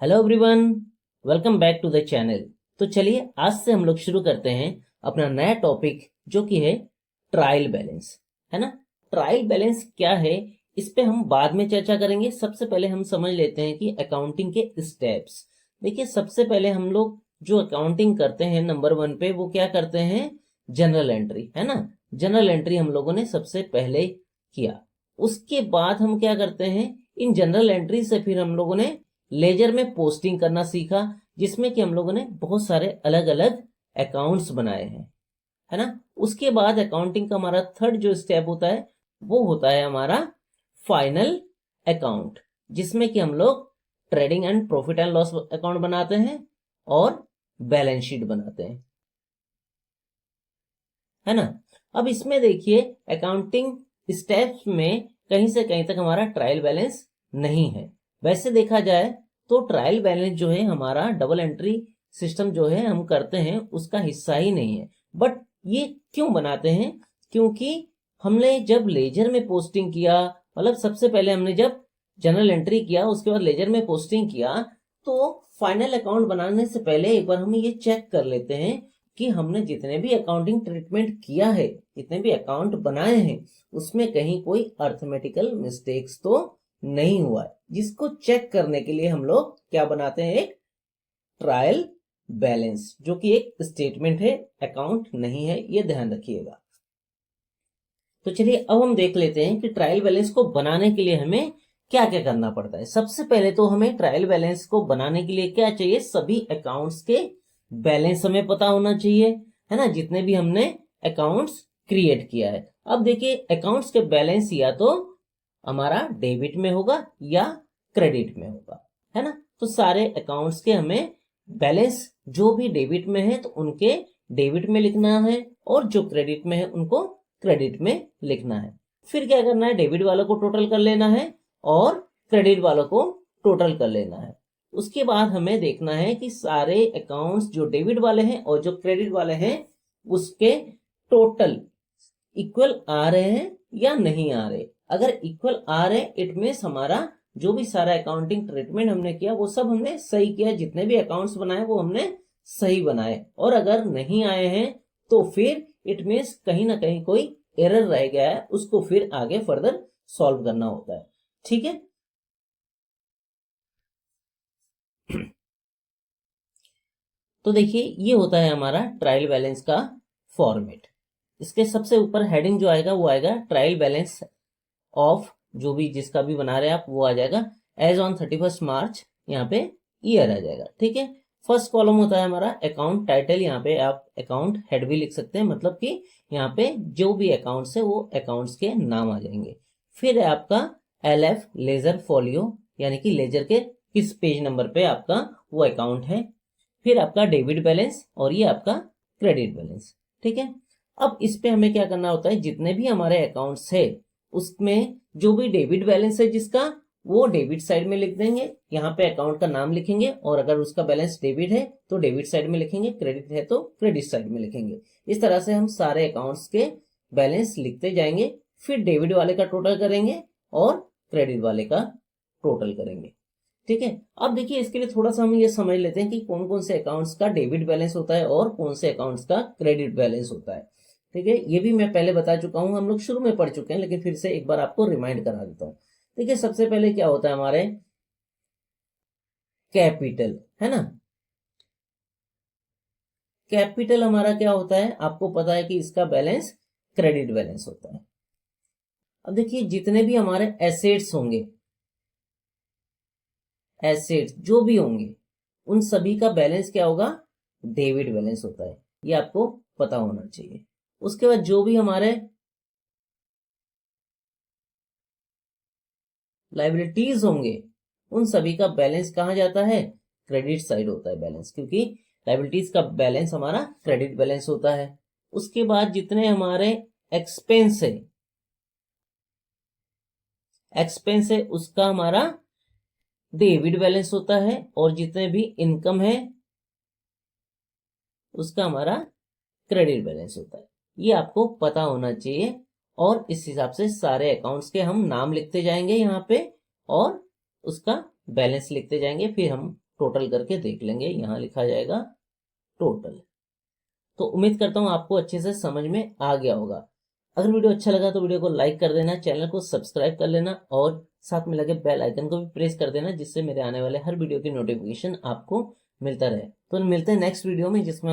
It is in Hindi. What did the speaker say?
Hello everyone, welcome back to the channel. तो चलिए आज से हम लोग शुरू करते हैं अपना नया टॉपिक जो कि है ट्रायल बैलेंस, है ना। ट्रायल बैलेंस क्या है इस पे हम बाद में चर्चा करेंगे। सबसे पहले हम समझ लेते हैं कि अकाउंटिंग के स्टेप्स। देखिए, सबसे पहले हम लोग जो अकाउंटिंग करते हैं नंबर 1 पे वो क्या करते हैं, जनरल एंट्री, है ना। जनरल एंट्री हम लोगों ने सबसे पहले किया। उसके बाद हम क्या करते हैं, इन जनरल एंट्री से फिर हम लोगों ने लेजर में पोस्टिंग करना सीखा, जिसमें कि हम लोगों ने बहुत सारे अलग अलग अकाउंट्स बनाए हैं, है ना। उसके बाद अकाउंटिंग का हमारा थर्ड जो स्टेप होता है वो होता है हमारा फाइनल अकाउंट, जिसमें कि हम लोग trading and profit and loss account बनाते हैं और बैलेंस शीट बनाते हैं, है ना। अब इसमें देखिए, अकाउंटिंग स्टेप्स में कहीं से कहीं तक हमारा ट्रायल बैलेंस नहीं है। वैसे देखा जाए तो ट्रायल बैलेंस जो है हमारा डबल एंट्री सिस्टम जो है हम करते हैं उसका हिस्सा ही नहीं है। बट ये क्यों बनाते हैं, क्योंकि हमने जब लेजर में पोस्टिंग किया, मतलब सबसे पहले हमने जब जनरल एंट्री किया उसके बाद लेजर में पोस्टिंग किया, तो फाइनल अकाउंट बनाने से पहले एक बार हम ये चेक कर लेते हैं कि हमने जितने भी अकाउंटिंग ट्रीटमेंट किया है, जितने भी अकाउंट बनाए हैं, उसमें कहीं कोई अर्थमेटिकल मिस्टेक्स तो नहीं हुआ है। जिसको चेक करने के लिए हम लोग क्या बनाते हैं, एक ट्रायल बैलेंस, जो कि एक स्टेटमेंट है, अकाउंट नहीं है, ये ध्यान रखिएगा। तो चलिए अब हम देख लेते हैं कि ट्रायल बैलेंस को बनाने के लिए हमें क्या क्या करना पड़ता है। सबसे पहले तो हमें ट्रायल बैलेंस को बनाने के लिए क्या चाहिए, सभी अकाउंट्स के बैलेंस हमें पता होना चाहिए, है ना, जितने भी हमने अकाउंट्स क्रिएट किया है। अब देखिए, अकाउंट्स के बैलेंस या तो हमारा डेबिट में होगा या क्रेडिट में होगा, है ना। तो सारे अकाउंट्स के हमें बैलेंस जो भी डेबिट में है तो उनके डेबिट में लिखना है, और जो क्रेडिट में है उनको क्रेडिट में लिखना है। फिर क्या करना है, डेबिट वालों को टोटल कर लेना है और क्रेडिट वालों को टोटल कर लेना है। उसके बाद हमें देखना है कि सारे अकाउंट्स जो डेबिट वाले हैं और जो क्रेडिट वाले हैं उसके टोटल इक्वल आ रहे हैं या नहीं आ रहे। अगर इक्वल आ रहे इट मीन्स हमारा जो भी सारा अकाउंटिंग ट्रीटमेंट हमने किया वो सब हमने सही किया, जितने भी अकाउंट्स बनाए वो हमने सही बनाए। और अगर नहीं आए हैं तो फिर इट मीन्स कहीं ना कहीं कोई एरर रह गया है, उसको फिर आगे फर्दर सॉल्व करना होता है, ठीक है। तो देखिए, ये होता है हमारा ट्रायल बैलेंस का फॉर्मेट। इसके सबसे ऊपर हेडिंग जो आएगा वो आएगा ट्रायल बैलेंस ऑफ, जो भी जिसका भी बना रहे आप वो आ जाएगा एज ऑन 31 मार्च, यहाँ पे ईयर आ जाएगा, ठीक है। फर्स्ट कॉलम होता है हमारा अकाउंट टाइटल, यहाँ पे आप अकाउंट हेड भी लिख सकते हैं, मतलब कि यहाँ पे जो भी अकाउंट्स है वो अकाउंट्स के नाम आ जाएंगे। फिर है आपका LF लेजर फोलियो, यानी कि लेजर के किस पेज नंबर पे आपका वो अकाउंट है। फिर आपका डेबिट बैलेंस और ये आपका क्रेडिट बैलेंस, ठीक है। अब इस पे हमें क्या करना होता है, जितने भी हमारे अकाउंट्स है उसमें जो भी डेबिट बैलेंस है जिसका, वो डेबिट साइड में लिख देंगे, यहाँ पे अकाउंट का नाम लिखेंगे, और अगर उसका बैलेंस डेबिट है तो डेबिट साइड में लिखेंगे, क्रेडिट है तो क्रेडिट साइड में लिखेंगे। इस तरह से हम सारे अकाउंट्स के बैलेंस लिखते जाएंगे, फिर डेबिट वाले का टोटल करेंगे और क्रेडिट वाले का टोटल करेंगे, ठीक है। अब देखिए, इसके लिए थोड़ा सा हम ये समझ लेते हैं कि कौन कौन से अकाउंट्स का डेबिट बैलेंस होता है और कौन से अकाउंट्स का क्रेडिट बैलेंस होता है, ठीक है। ये भी मैं पहले बता चुका हूं, हम लोग शुरू में पढ़ चुके हैं, लेकिन फिर से एक बार आपको रिमाइंड करा देता हूं। देखिए, सबसे पहले क्या होता है हमारे कैपिटल, है ना। कैपिटल हमारा क्या होता है, आपको पता है कि इसका बैलेंस क्रेडिट बैलेंस होता है। अब देखिए, जितने भी हमारे एसेट्स होंगे, एसेट्स जो भी होंगे उन सभी का बैलेंस क्या होगा, डेबिट बैलेंस होता है, ये आपको पता होना चाहिए। उसके बाद जो भी हमारे लाइबिलिटीज होंगे उन सभी का बैलेंस कहाँ जाता है, क्रेडिट साइड होता है बैलेंस, क्योंकि लाइबिलिटीज का बैलेंस हमारा क्रेडिट बैलेंस होता है। उसके बाद जितने हमारे एक्सपेंस है, एक्सपेंस है उसका हमारा डेबिट बैलेंस होता है, और जितने भी इनकम है उसका हमारा क्रेडिट बैलेंस होता है। ये आपको पता होना चाहिए, और इस हिसाब से सारे अकाउंट्स के हम नाम लिखते जाएंगे यहाँ पे और उसका बैलेंस लिखते जाएंगे, फिर हम टोटल करके देख लेंगे, यहाँ लिखा जाएगा टोटल। तो उम्मीद करता हूँ आपको अच्छे से समझ में आ गया होगा। अगर वीडियो अच्छा लगा तो वीडियो को लाइक कर देना, चैनल को सब्सक्राइब कर लेना और साथ में लगे बेल आइकन को भी प्रेस कर देना, जिससे मेरे आने वाले हर वीडियो की नोटिफिकेशन आपको मिलता रहे। तो मिलते हैं नेक्स्ट वीडियो में, जिसमें